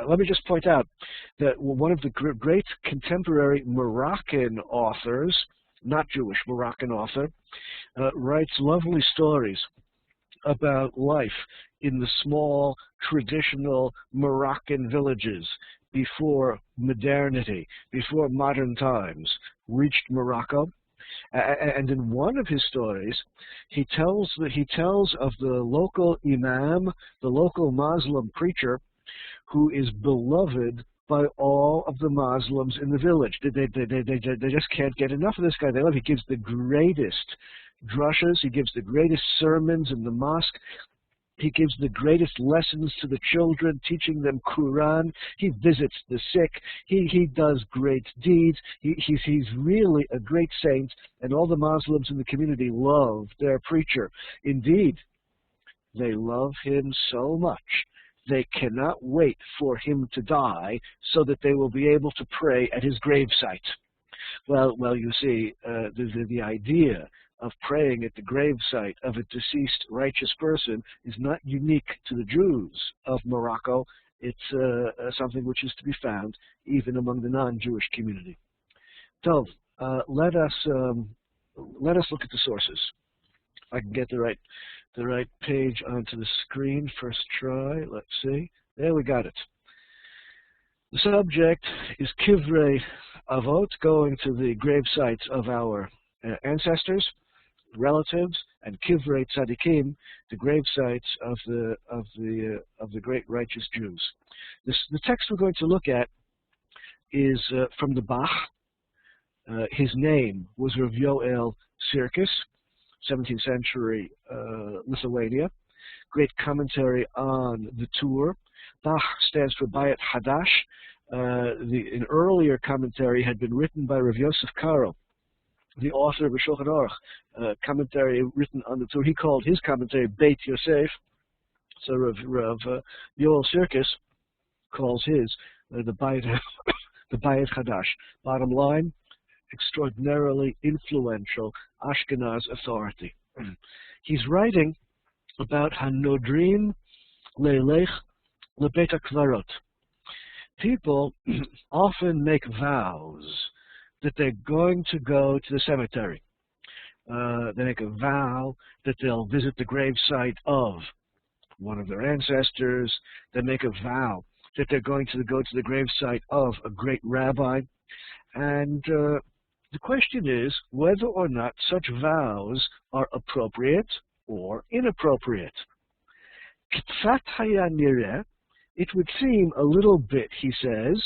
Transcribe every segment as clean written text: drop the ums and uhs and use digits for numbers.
let me just point out that one of the great contemporary Moroccan authors, not Jewish, Moroccan author, writes lovely stories about life in the small, traditional Moroccan villages before modernity, before modern times reached Morocco. And in one of his stories, he tells of the local imam, the local Muslim preacher, who is beloved by all of the Muslims in the village. They just can't get enough of this guy. They love him. He gives the greatest drushas. He gives the greatest sermons in the mosque. He gives the greatest lessons to the children, teaching them Quran. He visits the sick. He does great deeds. He's really a great saint, and all the Muslims in the community love their preacher. Indeed, they love him so much they cannot wait for him to die so that they will be able to pray at his gravesite. Well, you see, the idea of praying at the gravesite of a deceased righteous person is not unique to the Jews of Morocco. It's something which is to be found even among the non-Jewish community. So let us look at the sources. If I can get the right page onto the screen, first try. Let's see. There, we got it. The subject is Kivrei Avot, going to the grave sites of our ancestors, relatives, and Kivrei Tzadikim, the grave sites of the great righteous Jews. The text we're going to look at is from the Bach. His name was Rav Yoel Sirkis, 17th century Lithuania. Great commentary on the Tur. Bach stands for Bayat Hadash. An earlier commentary had been written by Rav Yosef Karo, the author of the Shulchan Aruch, commentary written on the Tur. He called his commentary Beit Yosef. So Rav Yoel Sirkis calls his the Bayat Hadash. Bottom line, extraordinarily influential Ashkenaz authority. He's writing about Hanodrim Leilech Lebeit HaKvarot. People often make vows that they're going to go to the cemetery. They make a vow that they'll visit the gravesite of one of their ancestors. They make a vow that they're going to go to the gravesite of a great rabbi. And the question is whether or not such vows are appropriate or inappropriate. K'tfat haya nireh, it would seem a little bit, he says,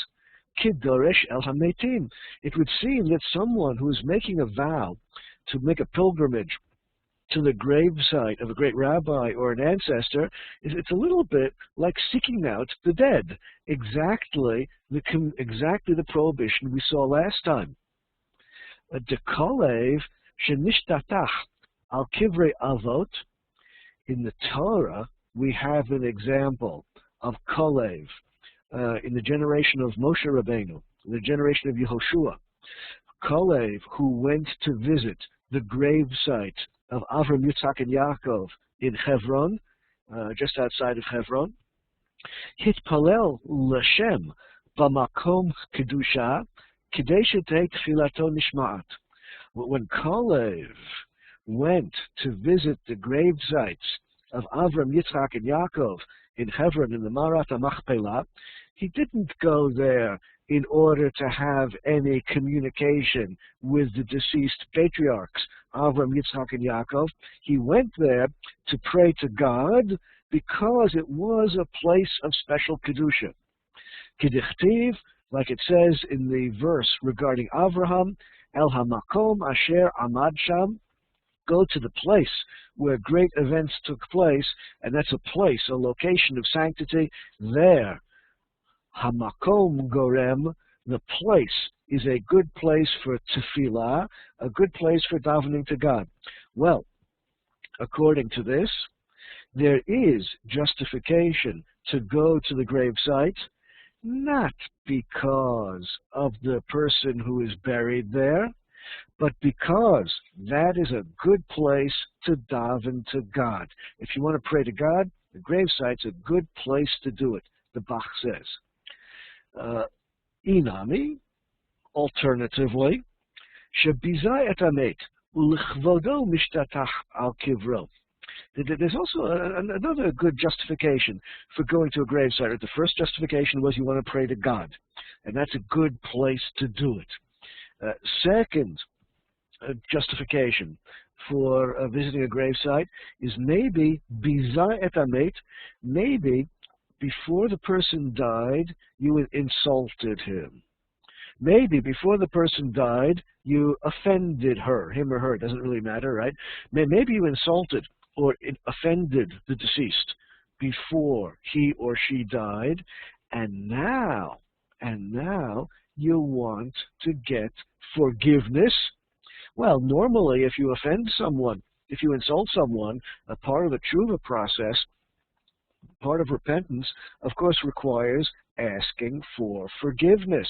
kidoresh el hametim. It would seem that someone who is making a vow to make a pilgrimage to the gravesite of a great rabbi or an ancestor, it's a little bit like seeking out the dead. Exactly the prohibition we saw last time. Dekolev shenishtatach al kivrei avot. In the Torah, we have an example of Kolev in the generation of Moshe Rabbeinu, in the generation of Yehoshua. Kolev, who went to visit the gravesite of Avram, Yitzhak, and Yaakov in Hebron, just outside of Hebron. Hitpalel l'Shem b'makom kedusha k'dei shetei tfilato nishma'at. When Kolev went to visit the gravesites of Avram, Yitzhak, and Yaakov in Hebron in the Marat HaMachpelah, he didn't go there in order to have any communication with the deceased patriarchs, Avram, Yitzhak, and Yaakov. He went there to pray to God because it was a place of special kedusha. Kedichtiv, like it says in the verse regarding Avraham, El hamakom asher amad sham, go to the place where great events took place, and that's a place, a location of sanctity. There, hamakom gorem, the place is a good place for tefillah, a good place for davening to God. Well, according to this, there is justification to go to the gravesite, not because of the person who is buried there, but because that is a good place to daven to God. If you want to pray to God, the gravesite's a good place to do it, the Bach says. Inami, alternatively, Shebizai et Amet, Ulichvodo Mishtatach al Kivro. There's also another good justification for going to a gravesite. The first justification was you want to pray to God, and that's a good place to do it. Second justification for visiting a gravesite is maybe Bizai et Amet, maybe before the person died, you insulted him. Maybe before the person died, you offended her, him or her, it doesn't really matter, right? Maybe you insulted or offended the deceased before he or she died, and now you want to get forgiveness. Well, normally if you offend someone, if you insult someone, a part of the tshuva process, part of repentance, of course, requires asking for forgiveness.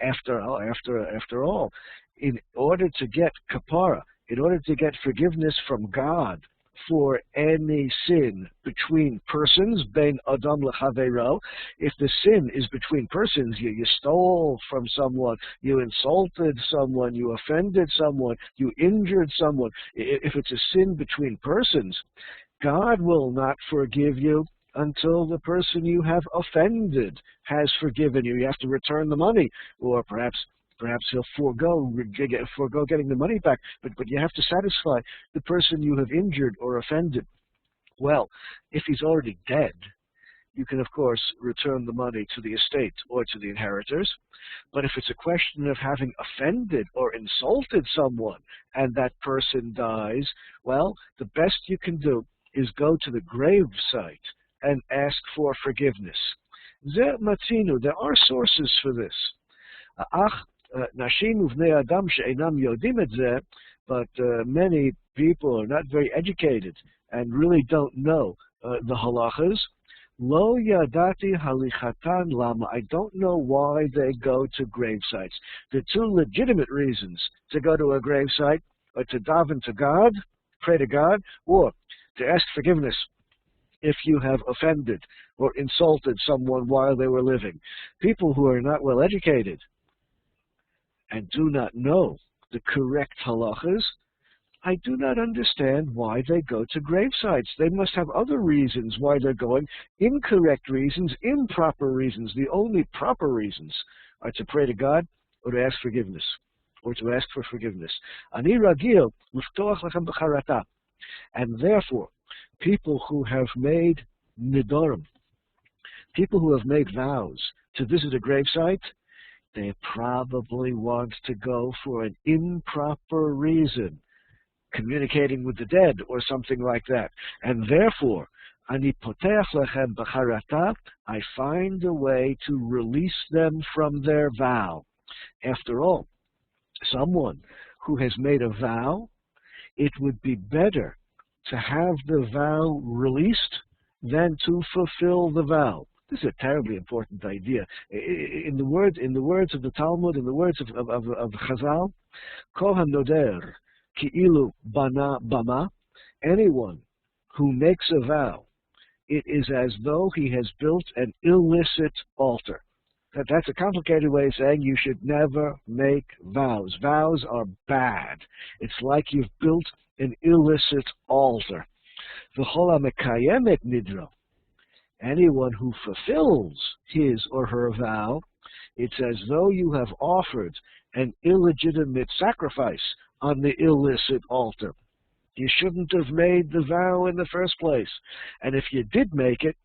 After all, in order to get kapara, in order to get forgiveness from God for any sin between persons, ben adam lechavero, if the sin is between persons, you stole from someone, you insulted someone, you offended someone, you injured someone, if it's a sin between persons, God will not forgive you until the person you have offended has forgiven you. You have to return the money, or perhaps he'll forego getting the money back, but you have to satisfy the person you have injured or offended. Well, if he's already dead, you can, of course, return the money to the estate or to the inheritors. But if it's a question of having offended or insulted someone and that person dies, well, the best you can do is go to the grave site and ask for forgiveness. There are sources for this. But many people are not very educated and really don't know the halachas. Lo yadati halichatan lama. I don't know why they go to grave sites. The two legitimate reasons to go to a grave site are to daven to God, pray to God, or to ask forgiveness if you have offended or insulted someone while they were living. People who are not well educated and do not know the correct halachas, I do not understand why they go to grave sites. They must have other reasons why they're going, incorrect reasons, improper reasons. The only proper reasons are to pray to God or to ask forgiveness, or to ask for forgiveness. Ani ragil liftoach lechem b'charata. And therefore, people who have made nidorim, people who have made vows to visit a gravesite, they probably want to go for an improper reason, communicating with the dead or something like that. And therefore, ani poteach lechem b'charata, I find a way to release them from their vow. After all, someone who has made a vow, it would be better to have the vow released than to fulfill the vow. This is a terribly important idea. In the words of the Talmud, in the words of Chazal, Kol hanoder ki'ilu bana bama, anyone who makes a vow, it is as though he has built an illicit altar. That's a complicated way of saying you should never make vows. Vows are bad. It's like you've built an illicit altar. V'chol ha'mekayemet nidro. Anyone who fulfills his or her vow, it's as though you have offered an illegitimate sacrifice on the illicit altar. You shouldn't have made the vow in the first place. And if you did make it,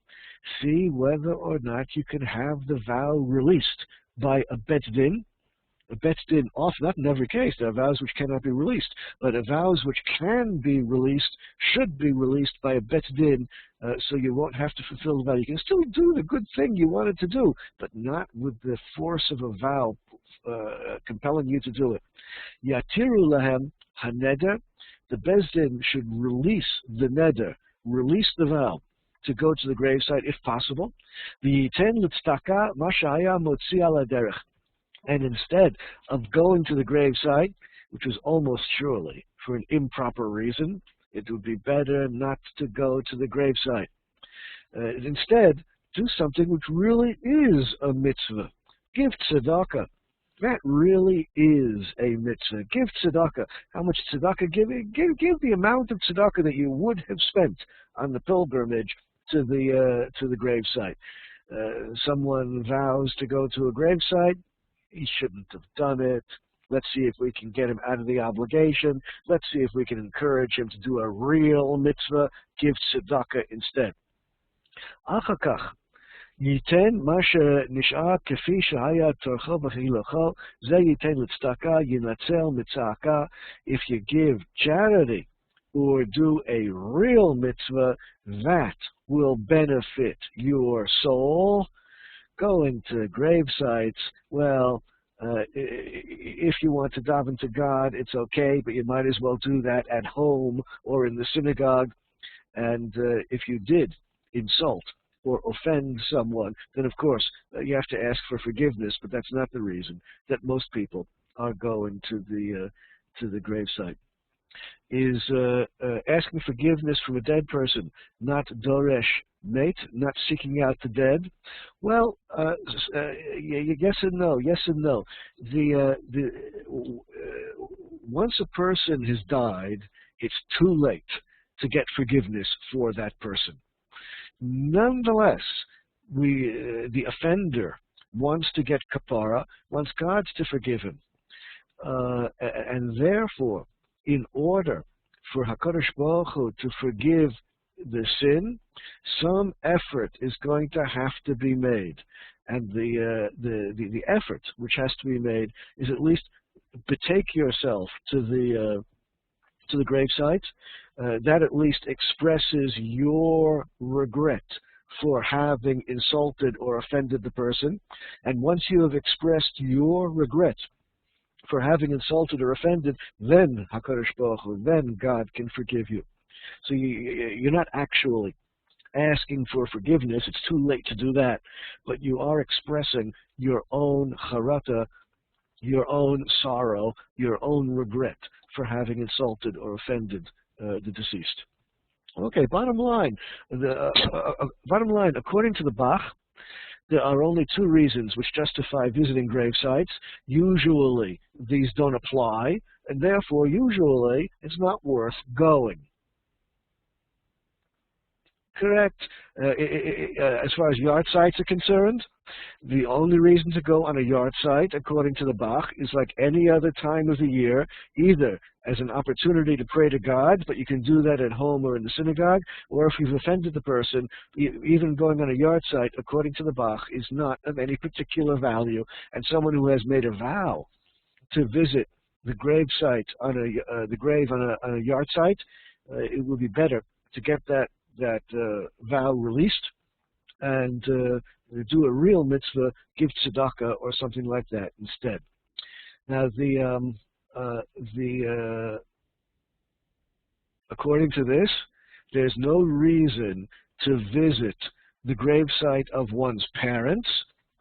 see whether or not you can have the vow released by a bet din. A bet din, often, not in every case, there are vows which cannot be released, but vows which can be released should be released by a bet din, so you won't have to fulfill the vow. You can still do the good thing you wanted to do, but not with the force of a vow compelling you to do it. Yatiru lahem haneder, the bezdin should release the neder, release the vow, to go to the gravesite if possible. V'yiten l'tzedakah ma shehaya motzi al haderech. And instead of going to the gravesite, which was almost surely for an improper reason, it would be better not to go to the gravesite. Instead, do something which really is a mitzvah. Give tzedakah. That really is a mitzvah. Give tzedakah. How much tzedakah give? Give the amount of tzedakah that you would have spent on the pilgrimage to the gravesite. Someone vows to go to a gravesite. He shouldn't have done it. Let's see if we can get him out of the obligation. Let's see if we can encourage him to do a real mitzvah. Give tzedakah instead. Achakach. ייתן מה שנשאר כפי שהיה צורכו וחילוכו, זה ייתן לצדקה, ינצל מצעקה. If you give charity or do a real mitzvah, that will benefit your soul. Going to grave sites, well, if you want to daven to God, it's okay, but you might as well do that at home or in the synagogue. And if you did insult or offend someone, then of course you have to ask for forgiveness, but that's not the reason that most people are going to the gravesite. Is asking forgiveness from a dead person not doresh mate, not seeking out the dead? Well, yes and no. Yes and no. Once a person has died, it's too late to get forgiveness for that person. Nonetheless, the offender wants to get kapara, wants God to forgive him. And therefore, in order for HaKadosh Baruch Hu to forgive the sin, some effort is going to have to be made. And the effort which has to be made is at least betake yourself to the gravesite. That at least expresses your regret for having insulted or offended the person. And once you have expressed your regret for having insulted or offended, then HaKadosh Baruch Hu, then God can forgive you. So you're not actually asking for forgiveness. It's too late to do that. But you are expressing your own charata, your own sorrow, your own regret for having insulted or offended the deceased. Okay, bottom line, according to the Bach, there are only two reasons which justify visiting grave sites. Usually, these don't apply, and therefore, usually, it's not worth going. Correct. As far as yard sites are concerned, the only reason to go on a yard site, according to the Bach, is like any other time of the year, either as an opportunity to pray to God, but you can do that at home or in the synagogue, or if you've offended the person, even going on a yard site, according to the Bach, is not of any particular value. And someone who has made a vow to visit the grave site the grave on a yard site, it would be better to get that vow released and do a real mitzvah, give tzedakah or something like that instead. Now, according to this, there's no reason to visit the gravesite of one's parents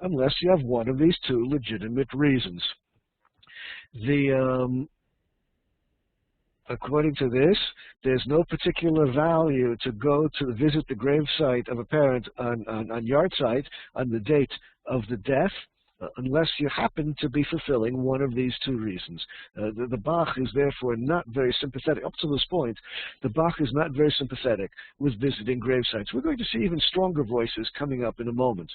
unless you have one of these two legitimate reasons. According to this, there's no particular value to go to visit the gravesite of a parent on yard site on the date of the death, unless you happen to be fulfilling one of these two reasons. The Bach is therefore not very sympathetic. Up to this point, the Bach is not very sympathetic with visiting gravesites. We're going to see even stronger voices coming up in a moment.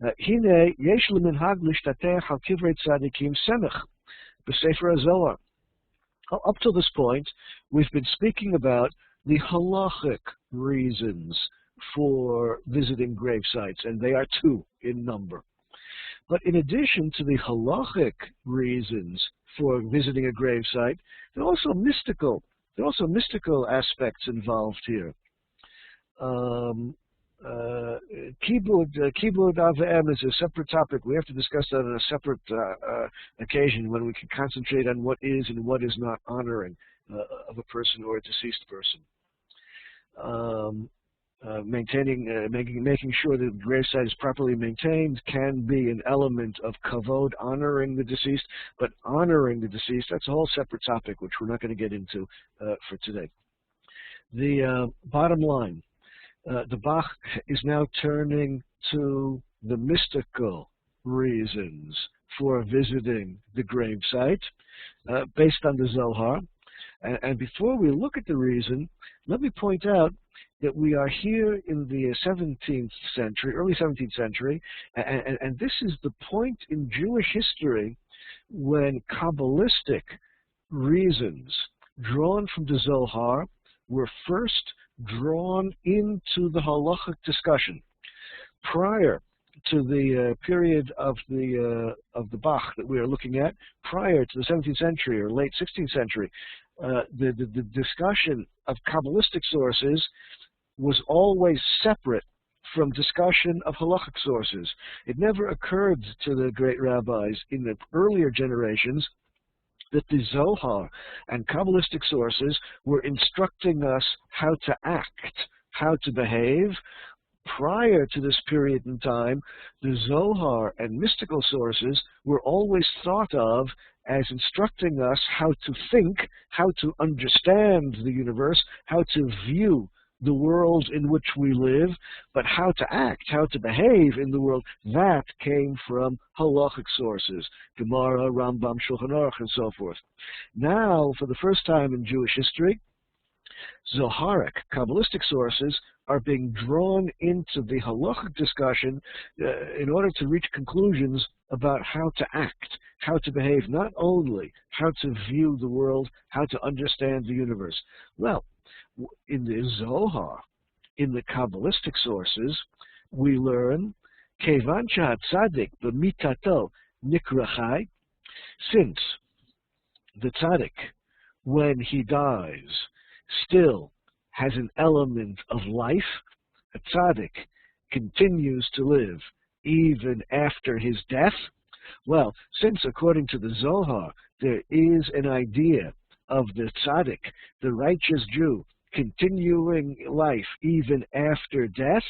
Hine yesh leminhag lishtatech al kivrei tzadikim semech b'sefer HaZohar. Up to this point, we've been speaking about the halachic reasons for visiting grave sites, and they are two in number. But in addition to the halachic reasons for visiting a grave site, there are also mystical aspects involved here. Kibud Av'em is a separate topic. We have to discuss that on a separate occasion when we can concentrate on what is and what is not honoring of a person or a deceased person. Making sure that the gravesite is properly maintained can be an element of kavod, honoring the deceased, but honoring the deceased, that's a whole separate topic, which we're not going to get into for today. The bottom line, the Bach is now turning to the mystical reasons for visiting the gravesite based on the Zohar. And before we look at the reason, let me point out that we are here in the 17th century, early 17th century, and this is the point in Jewish history when Kabbalistic reasons drawn from the Zohar were first drawn into the halachic discussion. Prior to the period of the Bach that we are looking at, prior to the 17th century or late 16th century, the discussion of Kabbalistic sources was always separate from discussion of halachic sources. It never occurred to the great rabbis in the earlier generations that the Zohar and Kabbalistic sources were instructing us how to act, how to behave. Prior to this period in time, the Zohar and mystical sources were always thought of as instructing us how to think, how to understand the universe, how to view the world in which we live, but how to act, how to behave in the world, that came from halachic sources, Gemara, Rambam, Shulchan Aruch, and so forth. Now, for the first time in Jewish history, Zoharic, Kabbalistic sources are being drawn into the halachic discussion in order to reach conclusions about how to act, how to behave, not only how to view the world, how to understand the universe. Well, in the Zohar, in the Kabbalistic sources, we learn, Kevan tzaddik b'mitato nikra chai, since the tzaddik, when he dies, still has an element of life, a tzaddik continues to live even after his death. Well, since according to the Zohar, there is an idea of the tzaddik, the righteous Jew, continuing life even after death,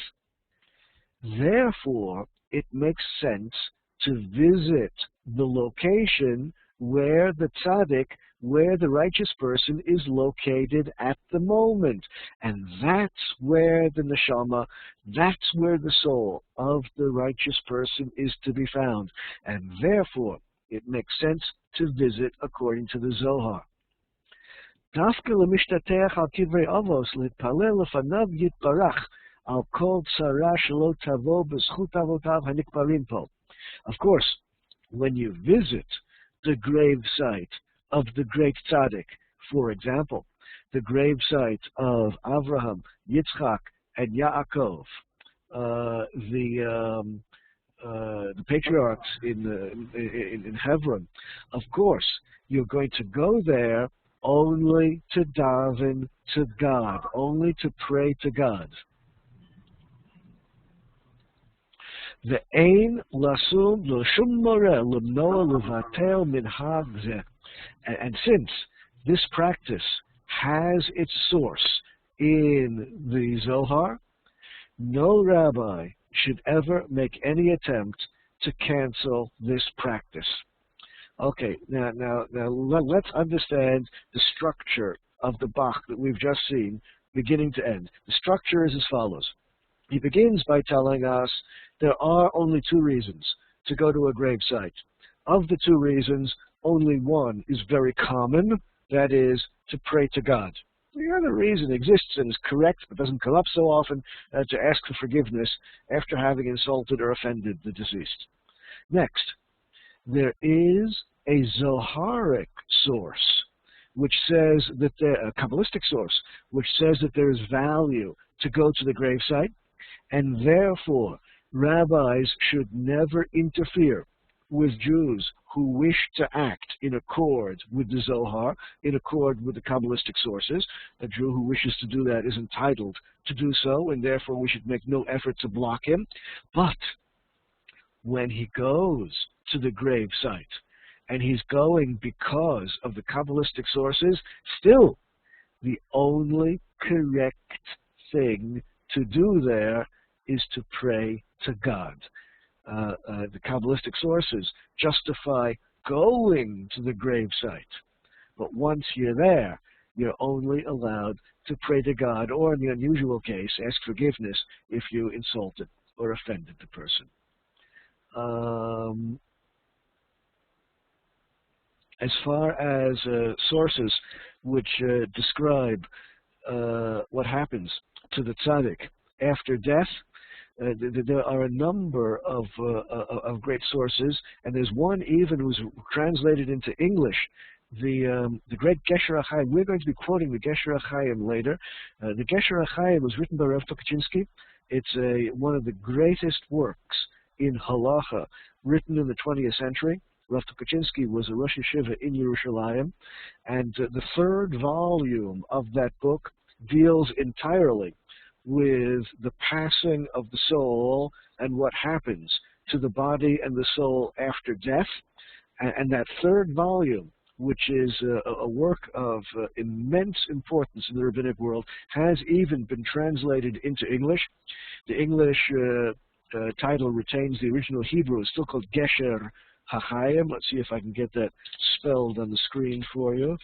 therefore it makes sense to visit the location where the tzaddik, where the righteous person is located at the moment. And that's where the neshama, that's where the soul of the righteous person is to be found. And therefore, it makes sense to visit according to the Zohar. Dafka l'mishtateach al kivrei avos l'itpalel lefanav yitbarach al kol tzara shelo tavo b'zchut avotav hanikbarim po. Of course, when you visit the grave site of the great tzaddik, for example, the grave site of Avraham, Yitzchak, and Yaakov, the patriarchs in Hebron, of course, you're going to go there only to daven to God, only to pray to God. The ein lasum l'shum moreh l'mnoa l'vatel minhag zeh. And since this practice has its source in the Zohar, no rabbi should ever make any attempt to cancel this practice. Okay, now let's understand the structure of the Bach that we've just seen, beginning to end. The structure is as follows. He begins by telling us there are only two reasons to go to a gravesite. Of the two reasons, only one is very common, that is, to pray to God. The other reason exists and is correct, but doesn't come up so often, to ask for forgiveness after having insulted or offended the deceased. Next, there is a Zoharic source, which says that a Kabbalistic source, which says that there is value to go to the gravesite, and therefore rabbis should never interfere with Jews who wish to act in accord with the Zohar, in accord with the Kabbalistic sources. A Jew who wishes to do that is entitled to do so, and therefore we should make no effort to block him. But when he goes to the grave site, and he's going because of the Kabbalistic sources, still the only correct thing to do there is to pray to God. The Kabbalistic sources justify going to the grave site. But once you're there, you're only allowed to pray to God, or in the unusual case, ask forgiveness if you insulted or offended the person. as far as sources which describe what happens to the tzaddik after death, there are a number of great sources, and there's one even who's translated into English. The great Gesher HaChaim. We're going to be quoting the Gesher HaChaim later. The Gesher HaChaim was written by Rav Tukachinsky. It's one of the greatest works in halacha written in the 20th century. Rav Tukachinsky was a Rosh Yeshiva in Yerushalayim, and the third volume of that book deals entirely with the passing of the soul and what happens to the body and the soul after death. And that third volume, which is a work of immense importance in the rabbinic world, has even been translated into English. The English title retains the original Hebrew. It's still called Gesher HaChaim. Let's see if I can get that spelled on the screen for you.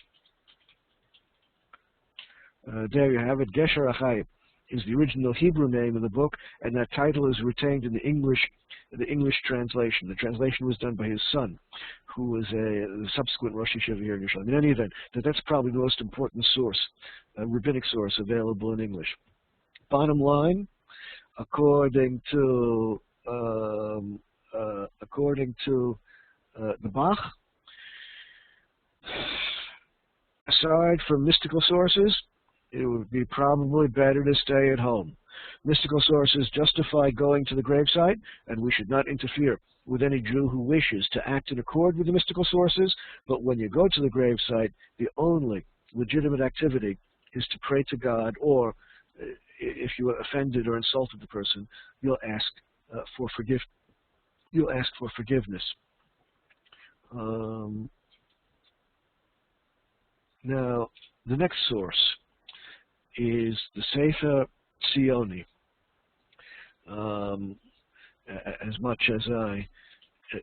There you have it. Gesher HaChaim is the original Hebrew name of the book, and that title is retained in the English translation. The translation was done by his son, who was a subsequent Rosh Yeshiva here in Yerushalayim. In any event, that's probably the most important source, rabbinic source available in English. Bottom line, according to the Bach, aside from mystical sources, it would be probably better to stay at home. Mystical sources justify going to the gravesite, and we should not interfere with any Jew who wishes to act in accord with the mystical sources. But when you go to the gravesite, the only legitimate activity is to pray to God, or if you are offended or insulted the person, you'll ask for forgiveness. Now, the next source is the Sefer Tzioni. As much as I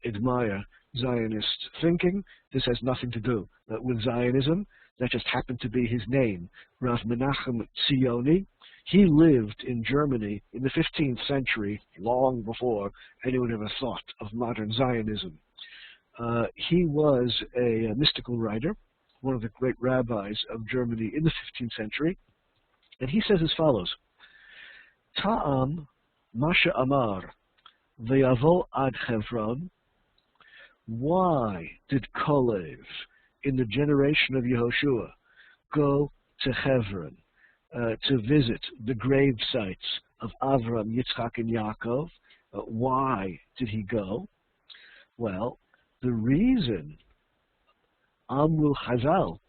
admire Zionist thinking, this has nothing to do with Zionism. That just happened to be his name, Rav Menachem Tzioni. He lived in Germany in the 15th century, long before anyone ever thought of modern Zionism. He was a mystical writer, one of the great rabbis of Germany in the 15th century. And he says as follows: Ta'am Masha Amar V'yavo ad Chevron. Why did Kolev, in the generation of Yehoshua, go to Hebron to visit the grave sites of Avram, Yitzchak, and Yaakov? Why did he go? Well, the reason, Amul Chazal,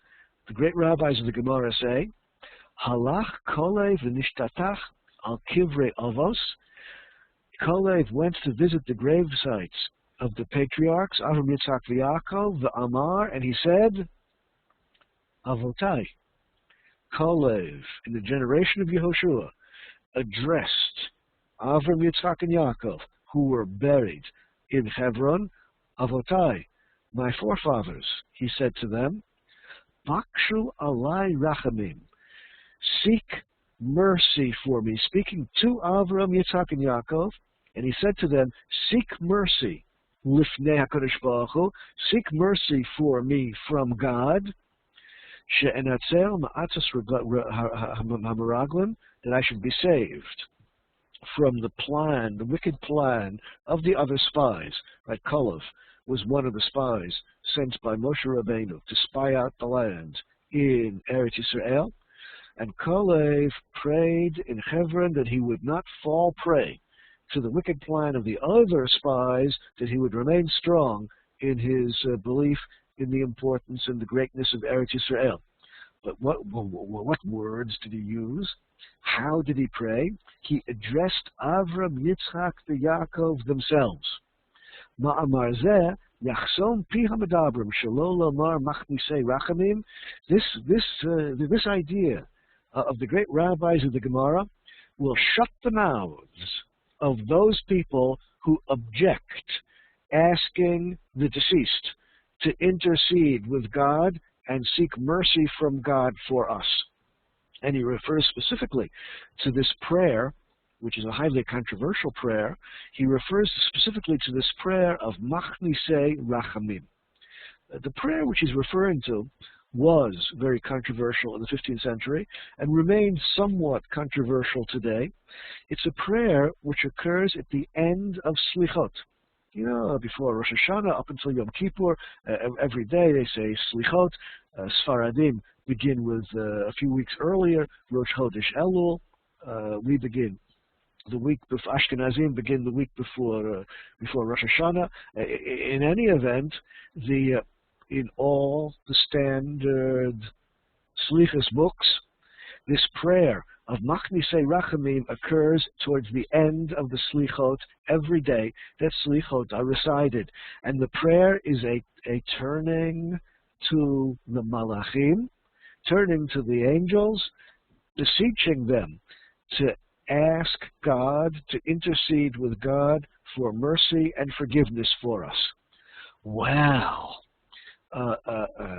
the great rabbis of the Gemara say, Halach Kolev v'nishtatach al kivrei avos. Kolev went to visit the grave sites of the patriarchs, Avram, Yitzchak, Yaakov, the Amar, and he said, Avotai. Kolev, in the generation of Yehoshua, addressed Avram, Yitzchak, and Yaakov, who were buried in Hebron. Avotai, my forefathers, he said to them, Bakshu alai rachamim. Seek mercy for me, speaking to Avram, Yitzchak, and Yaakov, and he said to them, seek mercy, lifnei HaKadosh Baruch Hu, seek mercy for me from God, she'enatzel ma'atzos hameraglim, that I should be saved from the plan, the wicked plan of the other spies. Right, Kolev was one of the spies sent by Moshe Rabbeinu to spy out the land in Eretz Yisrael. And Kolev prayed in Hebron that he would not fall prey to the wicked plan of the other spies, that he would remain strong in his belief in the importance and the greatness of Eretz Yisrael. But what words did he use? How did he pray? He addressed Avram, Yitzchak, and Yaakov themselves. Ma'amar zeh yachsom pi hamadabrim shelo lomar machnisei rachamim. This idea of the great rabbis of the Gemara will shut the mouths of those people who object asking the deceased to intercede with God and seek mercy from God for us. And he refers specifically to this prayer which is a highly controversial prayer, he refers specifically to this prayer of Machnise Rachamim. The prayer which he's referring to was very controversial in the 15th century and remains somewhat controversial today. It's a prayer which occurs at the end of Slichot. You know, before Rosh Hashanah, up until Yom Kippur, every day they say Slichot. Sfaradim begin with a few weeks earlier, Rosh Chodesh Elul. We begin the week before, Ashkenazim begin the week before Rosh Hashanah. In any event, in all the standard Slichos books, this prayer of Machnise Rachamim occurs towards the end of the Slichot every day that Slichot are recited. And the prayer is a turning to the Malachim, turning to the angels, beseeching them to ask God, to intercede with God for mercy and forgiveness for us. Wow!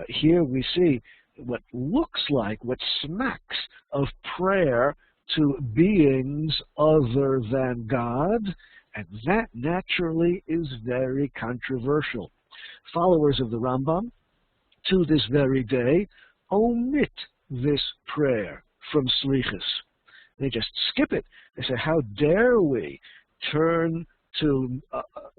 Here we see what looks like, what smacks of prayer to beings other than God, and that naturally is very controversial. Followers of the Rambam, to this very day, omit this prayer from Slichos. They just skip it. They say, how dare we turn to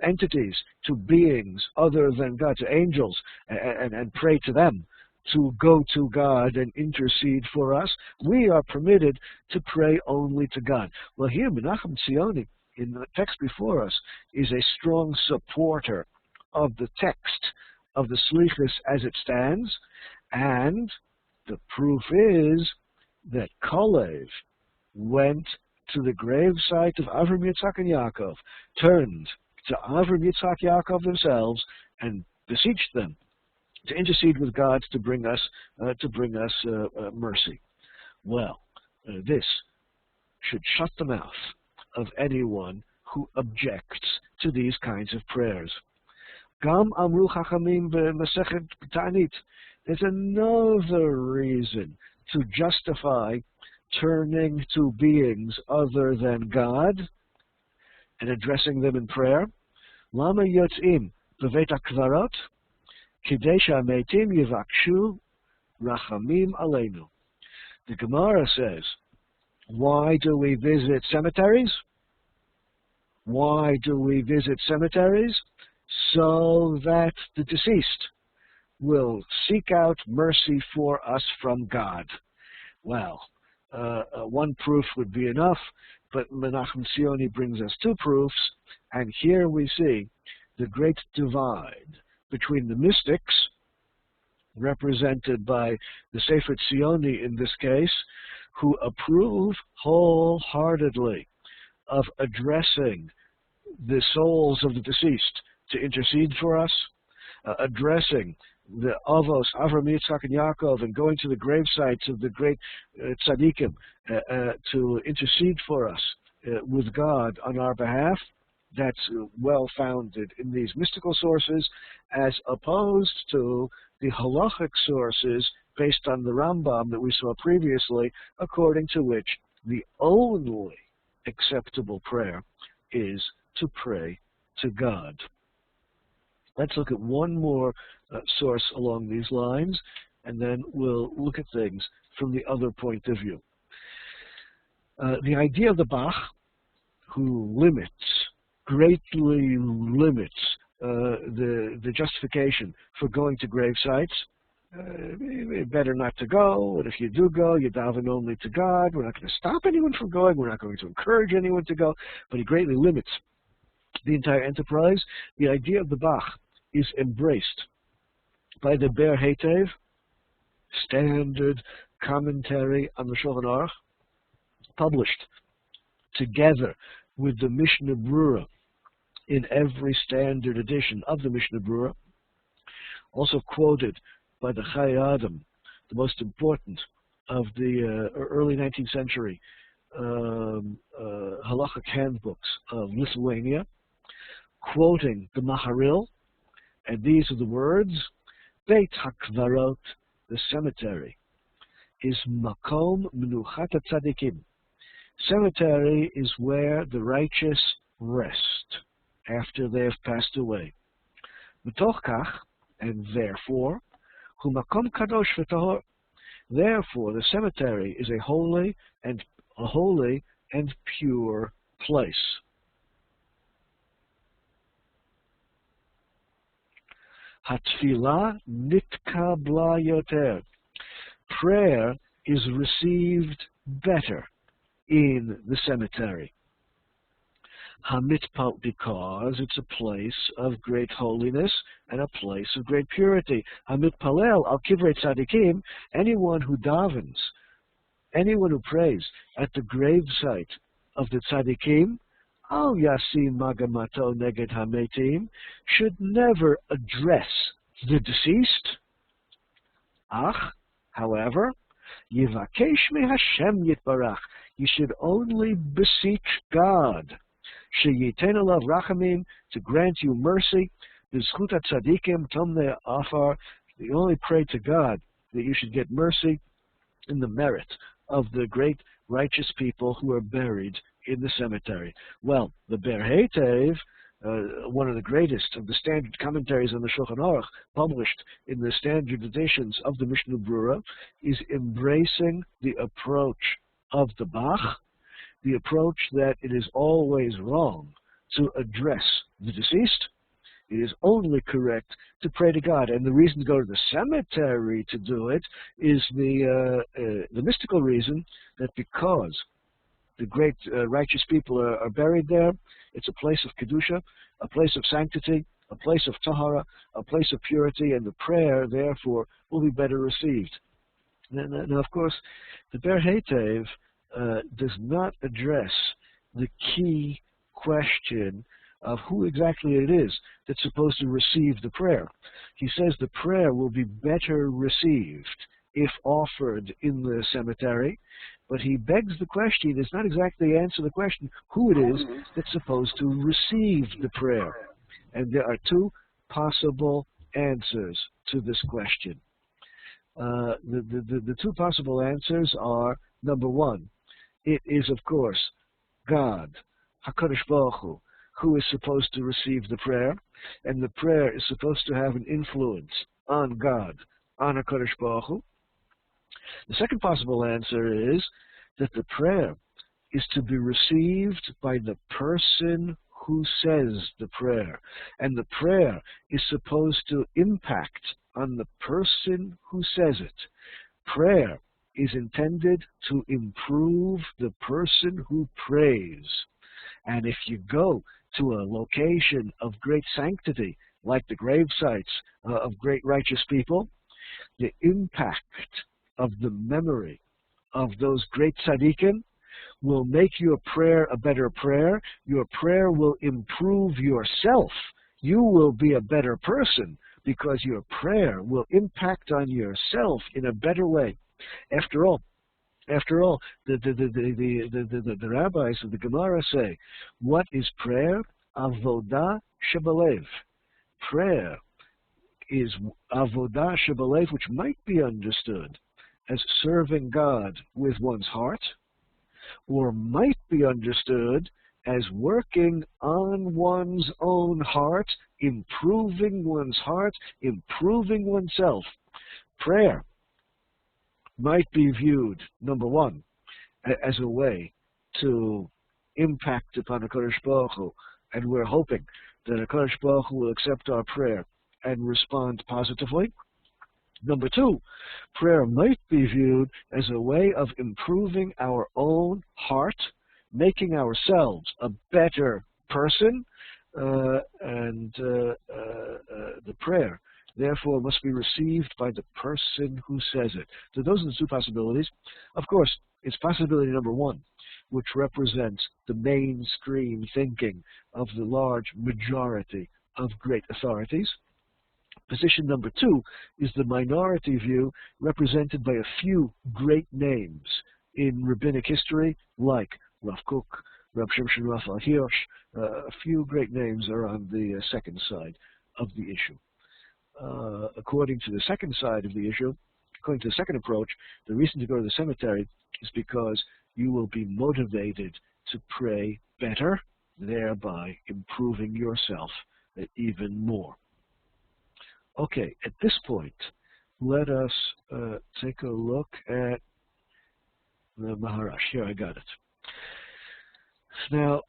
entities, to beings other than God, to angels, and pray to them to go to God and intercede for us. We are permitted to pray only to God. Well, here Menachem Tzioni, in the text before us, is a strong supporter of the text of the Slichos as it stands, and the proof is that Kalev went to the gravesite of Avram, Yitzhak, and Yaakov, turned to Avram, Yitzhak, Yaakov themselves, and beseeched them to intercede with God to bring us mercy. Well, this should shut the mouth of anyone who objects to these kinds of prayers. Gam Amru Chachamim b'Masechet Ta'anit. There's another reason to justify turning to beings other than God and addressing them in prayer. Lama yotzim b'veit hakvarot kidei she'hametim yivakshu rachamim aleinu. The Gemara says, why do we visit cemeteries? Why do we visit cemeteries? So that the deceased will seek out mercy for us from God. Well, one proof would be enough, but Menachem Tzioni brings us two proofs, and here we see the great divide between the mystics, represented by the Sefer Tzioni in this case, who approve wholeheartedly of addressing the souls of the deceased to intercede for us, addressing the Avos, Avram, Yitzhak, and Yaakov, and going to the grave sites of the great tzaddikim to intercede for us with God on our behalf. That's well-founded in these mystical sources, as opposed to the halachic sources based on the Rambam that we saw previously, according to which the only acceptable prayer is to pray to God. Let's look at one more source along these lines, and then we'll look at things from the other point of view. The idea of the Bach, who greatly limits the justification for going to grave sites. Better not to go, and if you do go, you daven only to God. We're not going to stop anyone from going. We're not going to encourage anyone to go, but he greatly limits the entire enterprise. The idea of the Bach is embraced by the Ber Heitev, standard commentary on the Shulchan Aruch, published together with the Mishnah Brura in every standard edition of the Mishnah Brura, also quoted by the Chai Adam, the most important of the early 19th century halachic handbooks of Lithuania, quoting the Maharil, and these are the words: Beit HaKvarot, the cemetery, is Makom Menuchat HaTzadikim. Cemetery is where the righteous rest after they have passed away. B'toch kach, and therefore, hu makom kadosh v'tahor. Therefore, the cemetery is a holy and pure place. Hatfilah nitkabla yoter. Prayer is received better in the cemetery. Hamitpal, because it's a place of great holiness and a place of great purity. Hamitpalel al kivrei tzadikim, anyone who davens, anyone who prays at the gravesite of the tzadikim, al yasim magamato neged hametim, should never address the deceased. Ach, however, yivakesh me Hashem yitbarach, you should only beseech God, sheyiten alav rachamim, to grant you mercy, b'zchut tzadikim tomnei afar, you only pray to God that you should get mercy in the merit of the great righteous people who are buried in the cemetery. Well, the Ber Heitev, one of the greatest of the standard commentaries on the Shulchan Aruch, published in the standard editions of the Mishnah Brura, is embracing the approach of the Bach, the approach that it is always wrong to address the deceased. It is only correct to pray to God, and the reason to go to the cemetery to do it is the mystical reason that because the great righteous people are buried there, it's a place of kedusha, a place of sanctity, a place of tahara, a place of purity, and the prayer, therefore, will be better received. Now, of course, the Ber Heitev does not address the key question of who exactly it is that's supposed to receive the prayer. He says the prayer will be better received if offered in the cemetery, but he begs the question, he does not exactly answer the question, who it is that's supposed to receive the prayer. And there are two possible answers to this question. The two possible answers are, number one, it is, of course, God, HaKadosh Baruch Hu, who is supposed to receive the prayer, and the prayer is supposed to have an influence on God, on HaKadosh Baruch Hu. The second possible answer is that the prayer is to be received by the person who says the prayer, and the prayer is supposed to impact on the person who says it. Prayer is intended to improve the person who prays. And if you go to a location of great sanctity, like the grave sites of great righteous people, the impact of the memory of those great tzaddikim will make your prayer a better prayer. Your prayer will improve yourself. You will be a better person because your prayer will impact on yourself in a better way. After all, the rabbis of the Gemara say, what is prayer? Avodah shebalev. Prayer is avodah shebalev, which might be understood as serving God with one's heart, or might be understood as working on one's own heart, improving oneself. Prayer might be viewed, number one, as a way to impact upon HaKadosh Baruch Hu, and we're hoping that HaKadosh Baruch Hu will accept our prayer and respond positively. Number two, prayer might be viewed as a way of improving our own heart, making ourselves a better person, and the prayer therefore must be received by the person who says it. So those are the two possibilities. Of course, it's possibility number one, which represents the mainstream thinking of the large majority of great authorities. Position number two is the minority view represented by a few great names in rabbinic history, like Rav Kook, Rav Shimshon Raphael Hirsch. A few great names are on the second side of the issue. According to the second side of the issue, according to the second approach, the reason to go to the cemetery is because you will be motivated to pray better, thereby improving yourself even more. Okay, at this point, let us take a look at the Maharash. Here, I got it. Now,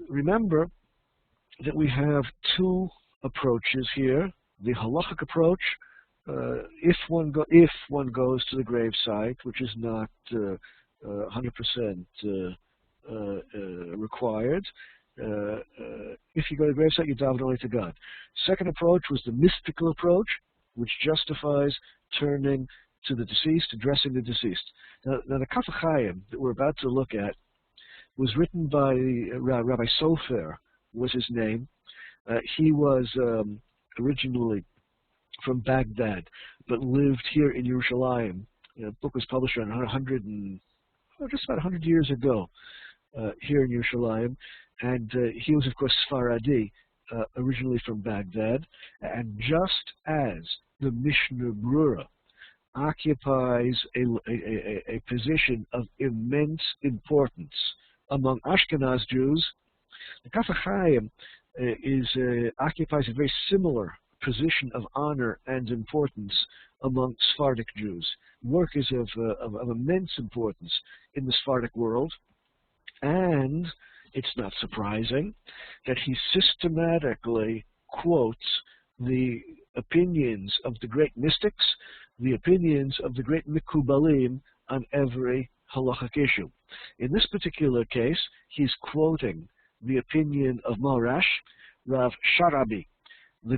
remember that we have two approaches here. The halachic approach, if one goes to the gravesite, which is not 100% required. If you go to the gravesite, you daven only to God. Second approach was the mystical approach, which justifies turning to the deceased, addressing the deceased. Now the Kaf HaChaim that we're about to look at was written by Rabbi Sofer, was his name. He was originally from Baghdad, but lived here in Yerushalayim. The book was published around just about 100 years ago here in Yerushalayim. And he was, of course, Sfaradi, originally from Baghdad. And just as the Mishnah Brura occupies a position of immense importance among Ashkenaz Jews, the Kaf HaChaim occupies a very similar position of honor and importance among Sephardic Jews. Work is of immense importance in the Sephardic world, and it's not surprising that he systematically quotes the opinions of the great mystics, the opinions of the great Mikubalim on every halachic issue. In this particular case, he's quoting the opinion of Maharash, Rav Sharabi, the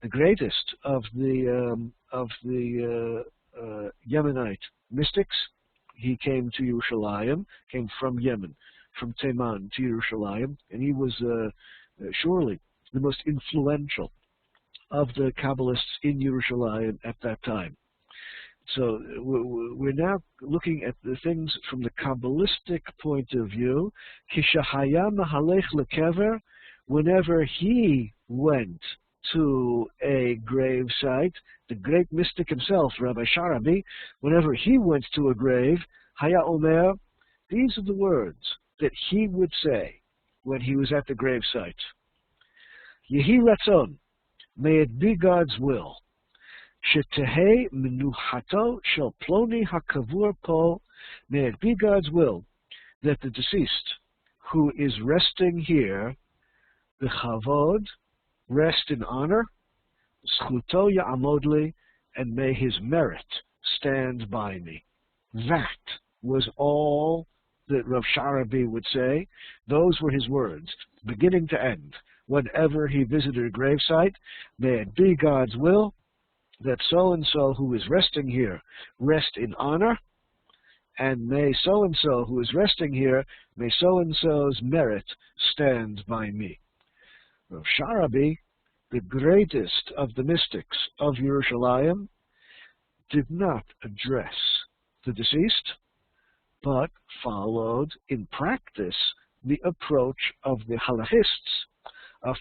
greatest of the Yemenite mystics. He came to Yerushalayim, came from Yemen, from Teman to Yerushalayim, and he was surely the most influential of the Kabbalists in Yerushalayim at that time. So we're now looking at the things from the Kabbalistic point of view. Kishahaya mahalech lekever, whenever he went to a grave site, the great mystic himself, Rabbi Sharabi, whenever he went to a grave, Haya Omer, these are the words that he would say when he was at the grave site. Yehi Ratzon, may it be God's will. Shetehei menuchato shel ploni hakavur po, may it be God's will that the deceased who is resting here, the chavod, rest in honor, zchuto ya'amod li, and may his merit stand by me. That was all that Rav Sharabi would say. Those were his words, beginning to end. Whenever he visited a gravesite, may it be God's will that so-and-so who is resting here rest in honor, and may so-and-so who is resting here, may so-and-so's merit stand by me. Rav Sharabi, the greatest of the mystics of Yerushalayim, did not address the deceased, but followed in practice the approach of the halachists,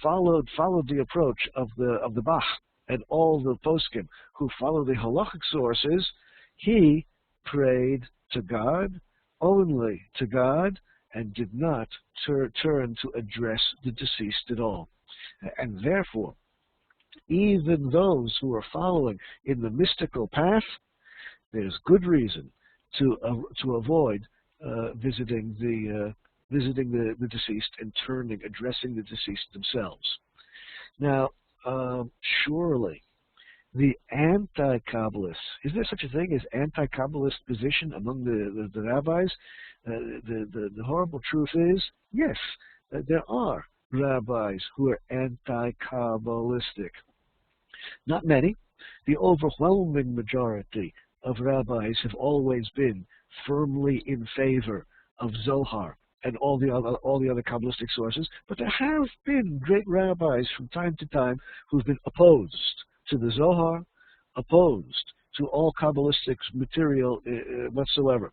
followed the approach of the Bach and all the poskim who follow the halachic sources. He prayed to God, only to God, and did not turn to address the deceased at all. And therefore, even those who are following in the mystical path, there's good reason to avoid visiting the deceased and addressing the deceased themselves. Now, surely the anti-Kabbalists, is there such a thing as anti-Kabbalist position among the rabbis? The horrible truth is, yes, there are rabbis who are anti-Kabbalistic. Not many. The overwhelming majority of rabbis have always been firmly in favor of Zohar and all the other Kabbalistic sources, but there have been great rabbis from time to time who've been opposed to the Zohar, opposed to all Kabbalistic material whatsoever.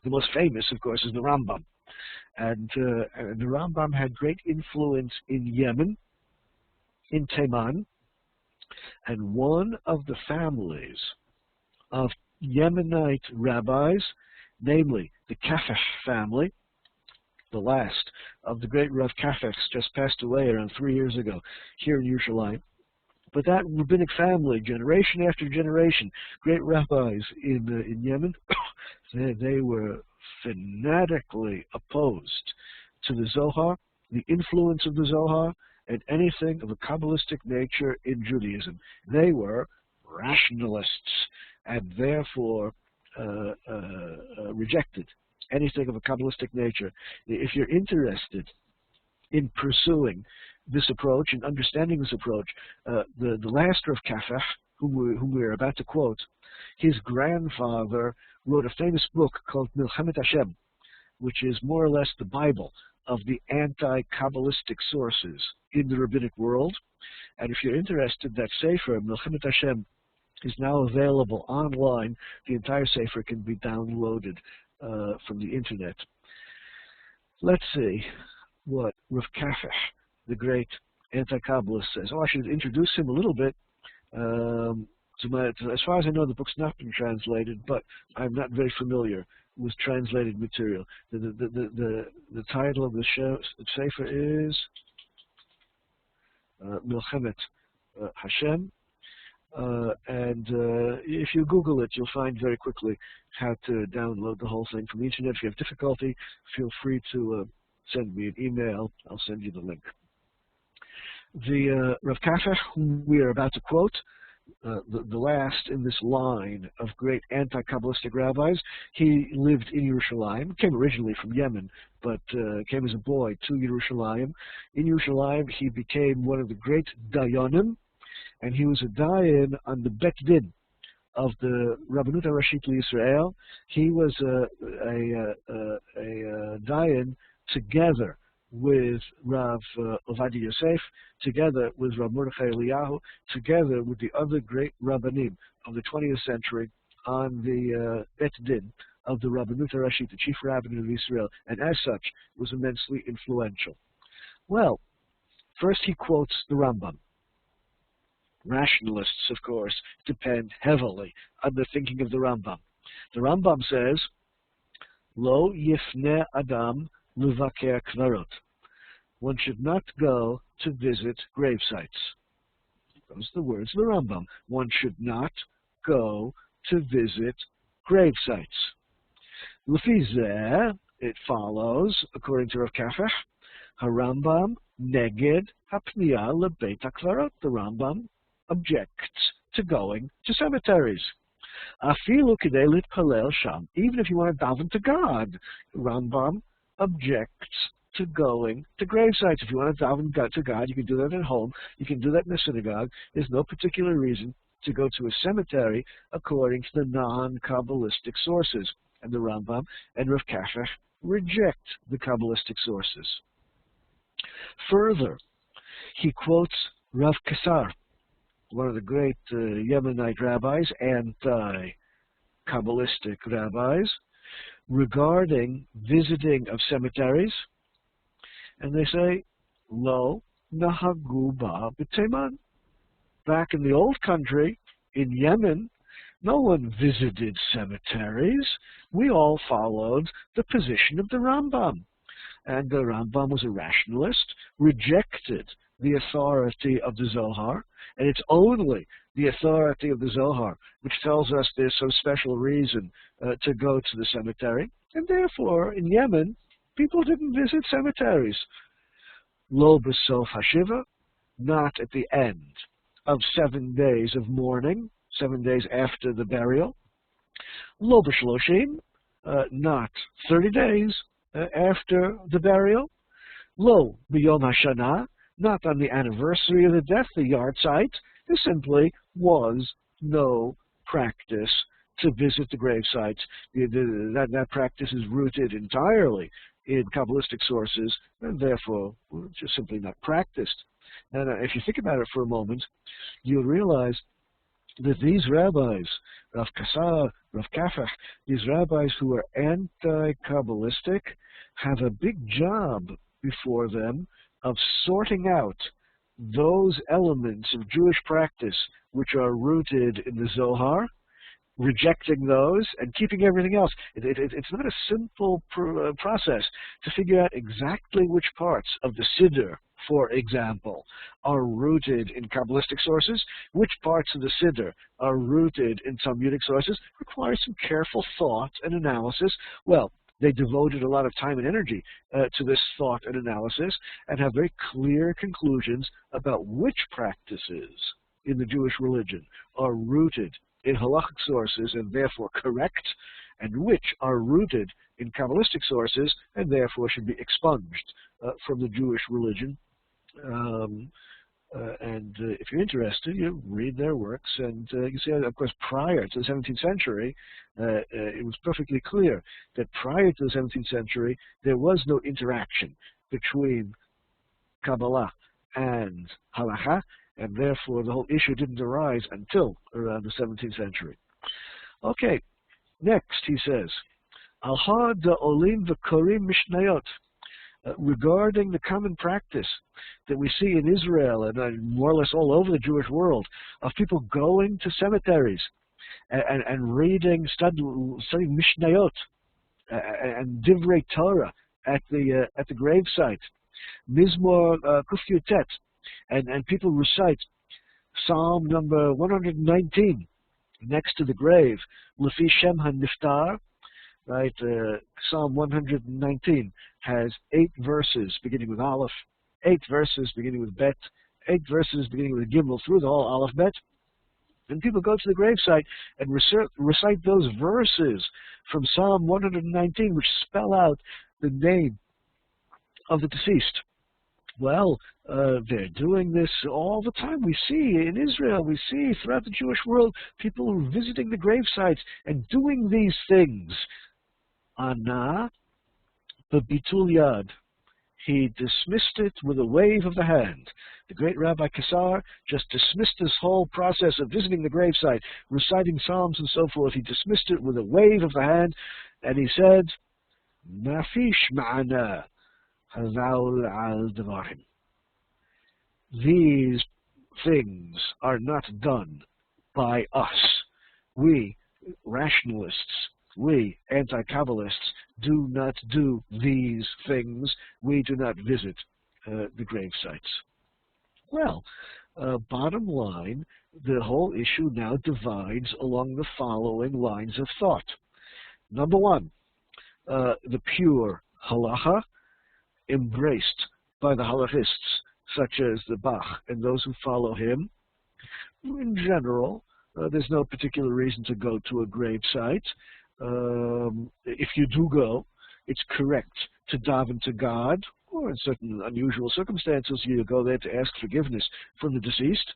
The most famous, of course, is the Rambam. And the Rambam had great influence in Yemen, in Teman, and one of the families of Yemenite rabbis, namely the Kafeh family. The last of the great Rav Kafechs just passed away around 3 years ago here in Yerushalayim. But that rabbinic family, generation after generation, great rabbis in Yemen, they were fanatically opposed to the Zohar, the influence of the Zohar, and anything of a Kabbalistic nature in Judaism. They were rationalists and therefore rejected anything of a Kabbalistic nature. If you're interested in pursuing this approach and understanding this approach, the last Rav Kafech, whom we are about to quote, his grandfather wrote a famous book called Milchemet Hashem, which is more or less the Bible of the anti-Kabbalistic sources in the rabbinic world. And if you're interested, that Sefer, Milchemet Hashem, is now available online. The entire Sefer can be downloaded from the internet. Let's see what Rav Kafech, the great anti-Kabbalist, says. Oh, I should introduce him a little bit. As far as I know, the book's not been translated, but I'm not very familiar with translated material. The title of the Sefer is Milchemet Hashem. And if you Google it, you'll find very quickly how to download the whole thing from the internet. If you have difficulty, feel free to send me an email. I'll send you the link. The Rav Kafech, whom we are about to quote, the last in this line of great anti-Kabbalistic rabbis, he lived in Yerushalayim, came originally from Yemen, but came as a boy to Yerushalayim. In Yerushalayim, he became one of the great Dayanim, and he was a Dayan on the Bet Din of the Rabbanut HaRashit L'Yisrael. He was a Dayan together with Rav Ovadia Yosef, together with Rav Mordechai Eliyahu, together with the other great Rabbanim of the 20th century on the Bet Din of the Rabbanut HaRashit, the chief rabbin of Israel, and as such was immensely influential. Well, first he quotes the Rambam. Rationalists, of course, depend heavily on the thinking of the Rambam. The Rambam says, Lo yifne adam levaker kvarot. One should not go to visit grave sites. Those are the words of the Rambam. One should not go to visit grave sites. Lefi zeh, it follows, according to Rav Kafech, HaRambam neged hapniya lebeit hakvarot. The Rambam objects to going to cemeteries. Afilu kidei litpalel sham. Even if you want to daven to God, Rambam objects to going to grave sites. If you want to daven to God, you can do that at home. You can do that in a synagogue. There's no particular reason to go to a cemetery according to the non-Kabbalistic sources. And the Rambam and Rav Kafech reject the Kabbalistic sources. Further, he quotes Rav Kasar, one of the great Yemenite rabbis, anti-Kabbalistic rabbis, regarding visiting of cemeteries, and they say, Lo nahagu ba b'teiman. Back in the old country, in Yemen, no one visited cemeteries. We all followed the position of the Rambam. And the Rambam was a rationalist, rejected the authority of the Zohar, and it's only the authority of the Zohar which tells us there's some special reason to go to the cemetery, and therefore, in Yemen, people didn't visit cemeteries. Lo b'sof hashiva, not at the end of 7 days of mourning, 7 days after the burial. Lo b'shloshim, not 30 days after the burial. Lo b'yom hashana, not on the anniversary of the death, the yard site. There simply was no practice to visit the grave sites. That practice is rooted entirely in Kabbalistic sources, and therefore just simply not practiced. And if you think about it for a moment, you'll realize that these rabbis, Rav Kasar, Rav Kafech, these rabbis who are anti-Kabbalistic, have a big job before them of sorting out those elements of Jewish practice which are rooted in the Zohar rejecting those and keeping everything else. It's not a simple process to figure out exactly which parts of the Siddur, for example, are rooted in Kabbalistic sources, which parts of the Siddur are rooted in Talmudic sources. It requires some careful thought and analysis. Well, they devoted a lot of time and energy to this thought and analysis and have very clear conclusions about which practices in the Jewish religion are rooted in halachic sources and therefore correct, and which are rooted in Kabbalistic sources and therefore should be expunged from the Jewish religion. If you're interested, you read their works, and you see, of course, prior to the 17th century, it was perfectly clear that prior to the 17th century, there was no interaction between Kabbalah and Halacha, and therefore the whole issue didn't arise until around the 17th century. Okay, next he says, Al-ha da'olim v'korim mishnayot. Regarding the common practice that we see in Israel and more or less all over the Jewish world of people going to cemeteries and reading, studying Mishnayot and Divrei Torah at the gravesite, Mizmor Kuf Yutet, and people recite Psalm number 119 next to the grave, Lefi Shem HaNiftar. Right, Psalm 119 has 8 verses beginning with Aleph, 8 verses beginning with Bet, 8 verses beginning with Gimel through the whole Aleph Bet. And people go to the gravesite and recite those verses from Psalm 119, which spell out the name of the deceased. Well, they're doing this all the time. We see in Israel, we see throughout the Jewish world, people visiting the gravesites and doing these things. Ana b'bitul yad. He dismissed it with a wave of the hand. The great Rabbi Kassar just dismissed this whole process of visiting the gravesite, reciting psalms and so forth. He dismissed it with a wave of the hand, and he said, Nafish ma'ana hazal al devarim. These things are not done by us. We, rationalists, we, anti-Kabbalists, do not do these things. We do not visit the grave sites. Well, bottom line, the whole issue now divides along the following lines of thought. Number one, the pure halacha embraced by the halachists, such as the Bach and those who follow him. In general, there's no particular reason to go to a grave site. If you do go, it's correct to daven to God, or in certain unusual circumstances, you go there to ask forgiveness from the deceased.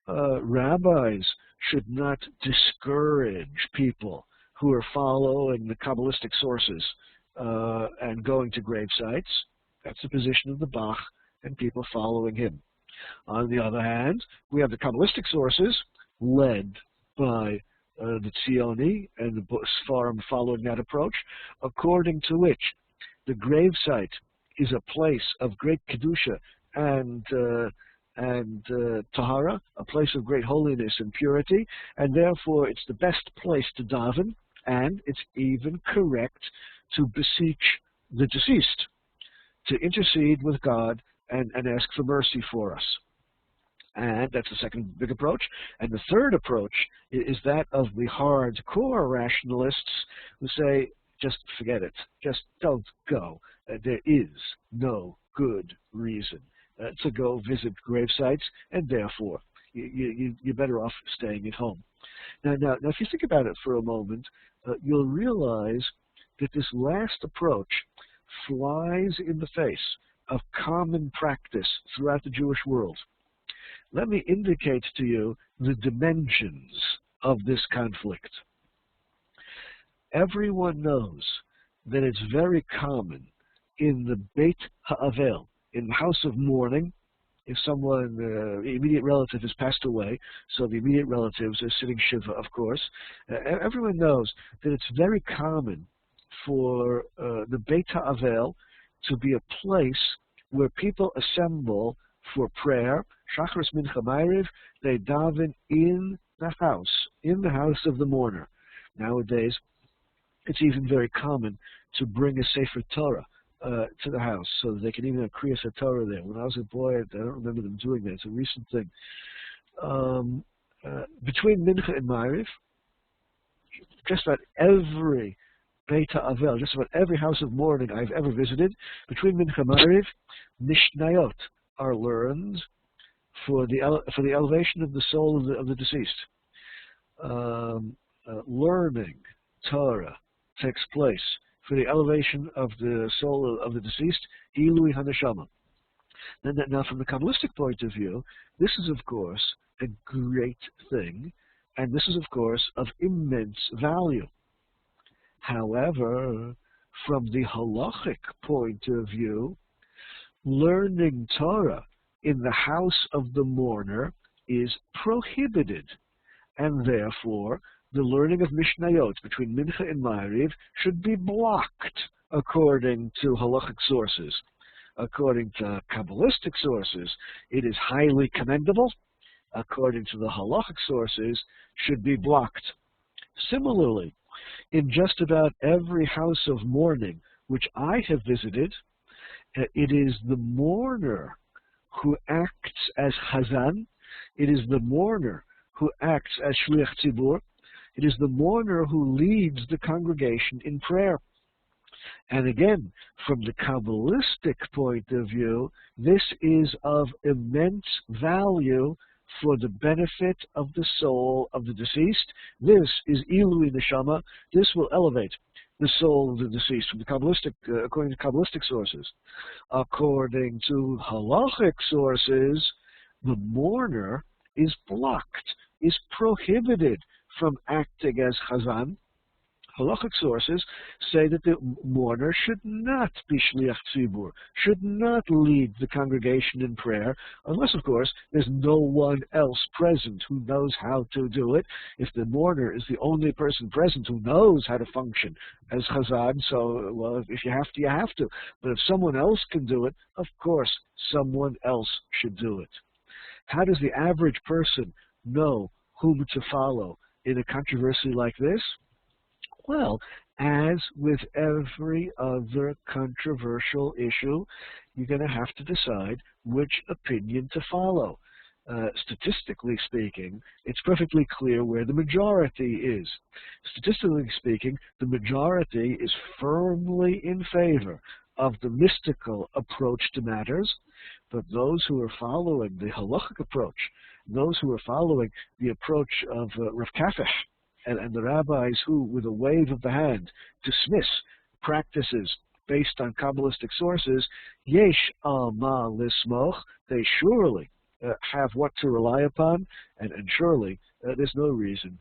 Rabbis should not discourage people who are following the Kabbalistic sources and going to grave sites. That's the position of the Bach and people following him. On the other hand, we have the Kabbalistic sources led by the Tzioni and the Sfarim following that approach, according to which the gravesite is a place of great kedusha and tahara, a place of great holiness and purity, and therefore it's the best place to daven, and it's even correct to beseech the deceased, to intercede with God and ask for mercy for us. And that's the second big approach. And the third approach is that of the hardcore rationalists who say, just forget it. Just don't go. There is no good reason to go visit grave sites, and therefore you're better off staying at home. Now, if you think about it for a moment, you'll realize that this last approach flies in the face of common practice throughout the Jewish world. Let me indicate to you the dimensions of this conflict. Everyone knows that it's very common in the Beit Ha'avel, in the house of mourning, if someone, immediate relative has passed away, so the immediate relatives are sitting Shiva, of course. Everyone knows that it's very common for the Beit Ha'avel to be a place where people assemble for prayer. Shacharis Mincha Ma'ariv, they daven in the house, in the house of the mourner. Nowadays, it's even very common to bring a Sefer Torah to the house, so that they can even have Kriyas HaTorah there. When I was a boy, I don't remember them doing that. It's a recent thing. Between Mincha and Ma'ariv, just about every Beit HaAvel, just about every house of mourning I've ever visited, between Mincha and Ma'ariv, Mishnayot are learned for the elevation of the soul of the deceased. Learning Torah takes place for the elevation of the soul of the deceased, Ilui Haneshama. Now, from the Kabbalistic point of view, this is, of course, a great thing, and this is, of course, of immense value. However, from the halachic point of view, learning Torah in the house of the mourner is prohibited, and therefore the learning of Mishnayot between Mincha and Ma'ariv should be blocked according to halachic sources. According to Kabbalistic sources, it is highly commendable. According to the halachic sources, should be blocked. Similarly, in just about every house of mourning which I have visited, it is the mourner who acts as Chazan. It is the mourner who acts as Shliach Tzibur. It is the mourner who leads the congregation in prayer. And again, from the Kabbalistic point of view, this is of immense value for the benefit of the soul of the deceased. This is Ilui Neshama. This will elevate the soul of the deceased from the Kabbalistic, according to Kabbalistic sources. According to halachic sources, the mourner is blocked, is prohibited from acting as Chazan. Halachic sources say that the mourner should not be Shliach Tzibur, should not lead the congregation in prayer, unless, of course, there's no one else present who knows how to do it. If the mourner is the only person present who knows how to function as Chazan, so, well, if you have to, you have to. But if someone else can do it, of course, someone else should do it. How does the average person know whom to follow in a controversy like this? Well, as with every other controversial issue, you're going to have to decide which opinion to follow. Statistically speaking, it's perfectly clear where the majority is. Statistically speaking, the majority is firmly in favor of the mystical approach to matters, but those who are following the halachic approach, those who are following the approach of Rav Kafech, and the rabbis who, with a wave of the hand, dismiss practices based on Kabbalistic sources, yesh al ma lismoch, they surely have what to rely upon, and surely there's no reason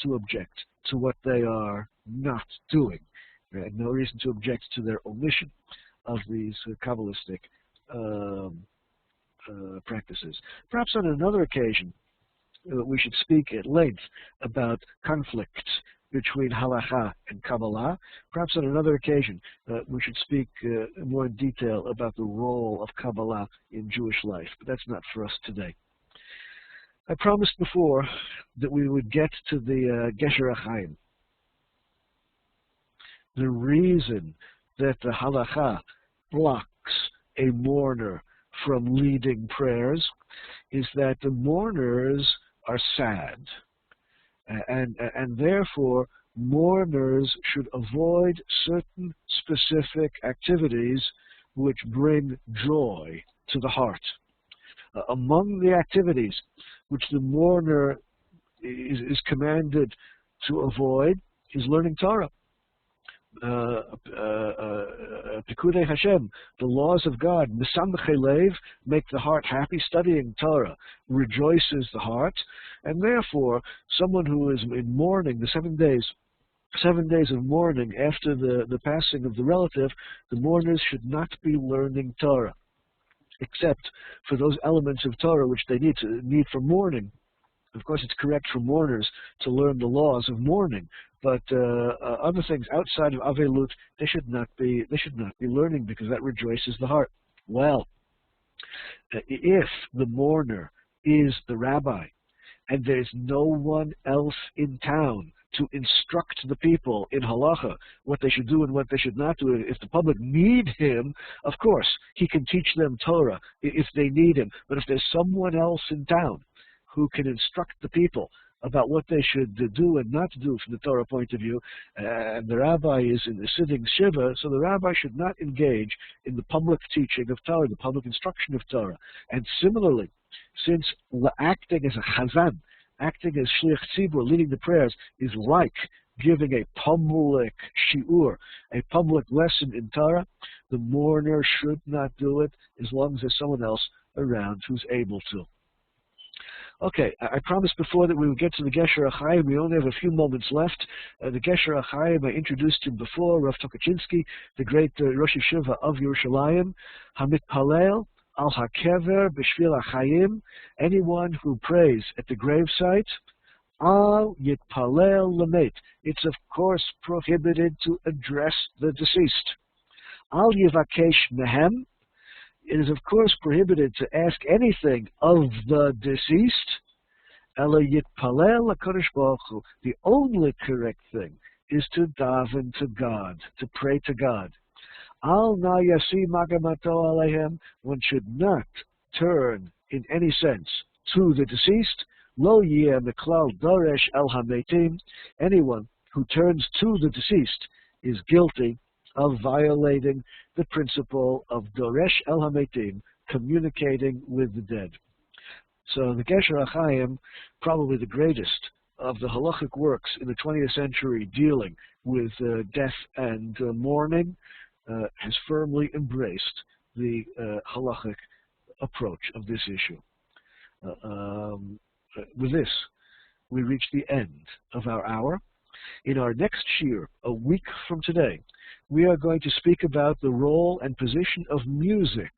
to object to what they are not doing, and no reason to object to their omission of these Kabbalistic practices. Perhaps on another occasion, we should speak at length about conflicts between halacha and Kabbalah. Perhaps on another occasion, we should speak more in detail about the role of Kabbalah in Jewish life, but that's not for us today. I promised before that we would get to the Gesher HaChaim. The reason that the halacha blocks a mourner from leading prayers is that the mourners are sad, and therefore mourners should avoid certain specific activities which bring joy to the heart. Among the activities which the mourner is commanded to avoid is learning Torah. Pikudei Hashem, the laws of God, Misamchei Lev, make the heart happy. Studying Torah rejoices the heart, and therefore, someone who is in mourning, the 7 days of mourning after the passing of the relative, the mourners should not be learning Torah, except for those elements of Torah which they need for mourning. Of course, it's correct for mourners to learn the laws of mourning, but other things outside of Avelut, they should not be learning, because that rejoices the heart. Well, if the mourner is the rabbi, and there's no one else in town to instruct the people in halacha what they should do and what they should not do. If the public need him, of course, he can teach them Torah if they need him. But if there's someone else in town who can instruct the people about what they should do and not do from the Torah point of view, and the rabbi is in the sitting shiva, so the rabbi should not engage in the public teaching of Torah, the public instruction of Torah. And similarly, since acting as a chazan, acting as shliach tzibur, leading the prayers, is like giving a public shiur, a public lesson in Torah, the mourner should not do it as long as there's someone else around who's able to. Okay, I promised before that we would get to the Gesher HaChaim. We only have a few moments left. The Gesher HaChaim, I introduced him before, Rav Tokachinsky, the great Rosh Yeshiva of Yerushalayim. Hamit Palel, Al HaKever, B'Shvil HaChaim, anyone who prays at the gravesite, Al Yitpalel Lamet. It's of course prohibited to address the deceased. Al Yivakesh Mehem. It is, of course, prohibited to ask anything of the deceased. Ela yitpalel HaKadosh Baruch Hu. The only correct thing is to daven to God, to pray to God. Al na yasi magamato alehem. One should not turn in any sense to the deceased. Lo yeh meklal doresh el hametim. Anyone who turns to the deceased is guilty of violating the principle of Doresh El Hametim, communicating with the dead. So the Gesher HaChaim, probably the greatest of the halachic works in the 20th century dealing with death and mourning, has firmly embraced the halachic approach of this issue. With this, we reach the end of our hour. In our next shiur, a week from today, we are going to speak about the role and position of music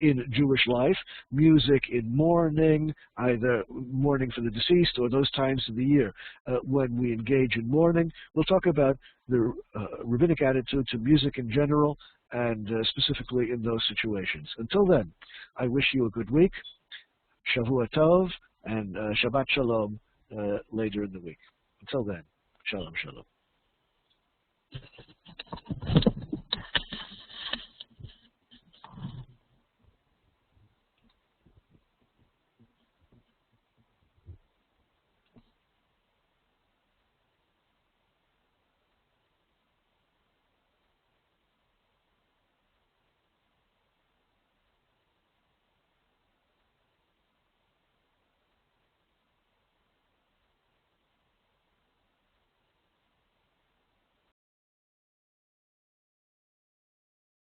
in Jewish life, music in mourning, either mourning for the deceased or those times of the year when we engage in mourning. We'll talk about the rabbinic attitude to music in general and specifically in those situations. Until then, I wish you a good week, Shavua Tov, and Shabbat Shalom later in the week. Until then, Shalom Shalom.